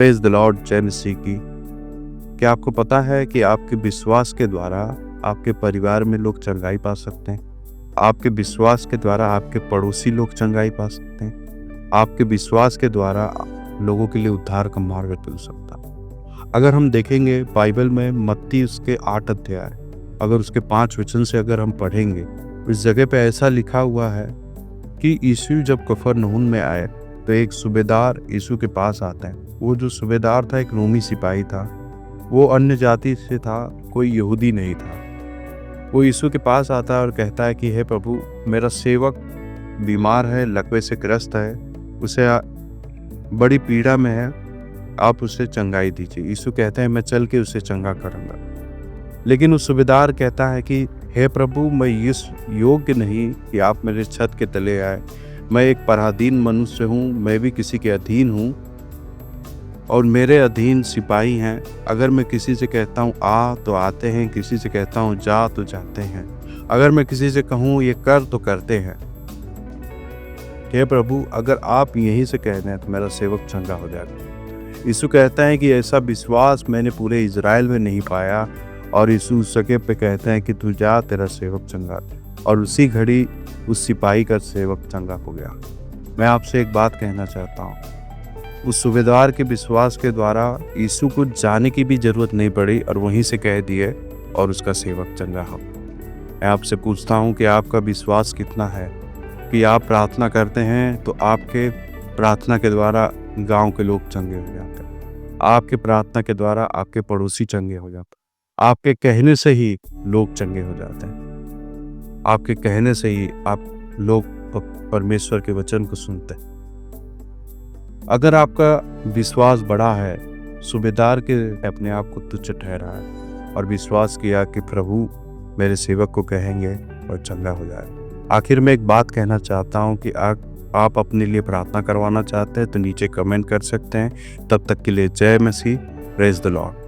Praise the Lord, जय मसीह की। क्या आपको पता है कि आपके विश्वास के द्वारा आपके परिवार में लोग चंगाई पा सकते हैं? आपके विश्वास के द्वारा आपके पड़ोसी लोग चंगाई पा सकते हैं। आपके विश्वास के द्वारा लोगों के लिए उद्धार का मार्ग खुल सकता है। अगर हम देखेंगे बाइबल में मत्ती उसके 8 अध्याय, अगर उसके 5 वचन से अगर हम पढ़ेंगे, उस जगह पे ऐसा लिखा हुआ है कि यीशु जब कफरनहूम में आए तो एक सूबेदार यीशु के पास आता है। वो जो सूबेदार था एक रोमी सिपाही था, वो अन्य जाति से था, कोई यहूदी नहीं था। वो यीशु के पास आता है और कहता है कि हे प्रभु, मेरा सेवक बीमार है, लकवे से ग्रस्त है, उसे बड़ी पीड़ा में है, आप उसे चंगाई दीजिए। यीशु कहते हैं मैं चल के उसे चंगा करूँगा। लेकिन उस सूबेदार कहता है कि हे प्रभु, मैं इस योग्य नहीं कि आप मेरे छत के तले आए। मैं एक पराधीन मनुष्य हूँ, मैं भी किसी के अधीन हूँ और मेरे अधीन सिपाही हैं। अगर मैं किसी से कहता हूँ आ तो आते हैं, किसी से कहता हूँ जा तो जाते हैं, अगर मैं किसी से कहूँ ये कर तो करते हैं। हे प्रभु, अगर आप यहीं से कह रहे हैं तो मेरा सेवक चंगा हो जाएगा। यीशु कहता है कि ऐसा विश्वास मैंने पूरे इजराइल में नहीं पाया। और यीशु उस जगह पे कहते हैं कि तू जा, तेरा सेवक चंगा। और उसी घड़ी उस सिपाही का सेवक चंगा हो गया। मैं आपसे एक बात कहना चाहता हूँ, उस सूबेदार के विश्वास के द्वारा यीशु को जाने की भी जरूरत नहीं पड़ी और वहीं से कह दिए और उसका सेवक चंगा हो। मैं आपसे पूछता हूँ कि आपका विश्वास कितना है कि आप प्रार्थना करते हैं तो आपके प्रार्थना के द्वारा गांव के लोग चंगे हो जाते हैं, आपके प्रार्थना के द्वारा आपके पड़ोसी चंगे हो जाते हैं, आपके कहने से ही लोग चंगे हो जाते हैं, आपके कहने से ही आप लोग परमेश्वर के वचन को सुनते हैं। अगर आपका विश्वास बड़ा है, सूबेदार के अपने आप को तुच्छ ठहराया और विश्वास किया कि प्रभु मेरे सेवक को कहेंगे और चंगा हो जाए। आखिर में एक बात कहना चाहता हूँ कि आप अपने लिए प्रार्थना करवाना चाहते हैं तो नीचे कमेंट कर सकते हैं। तब तक के लिए जय मसीह, प्रेज द लॉर्ड।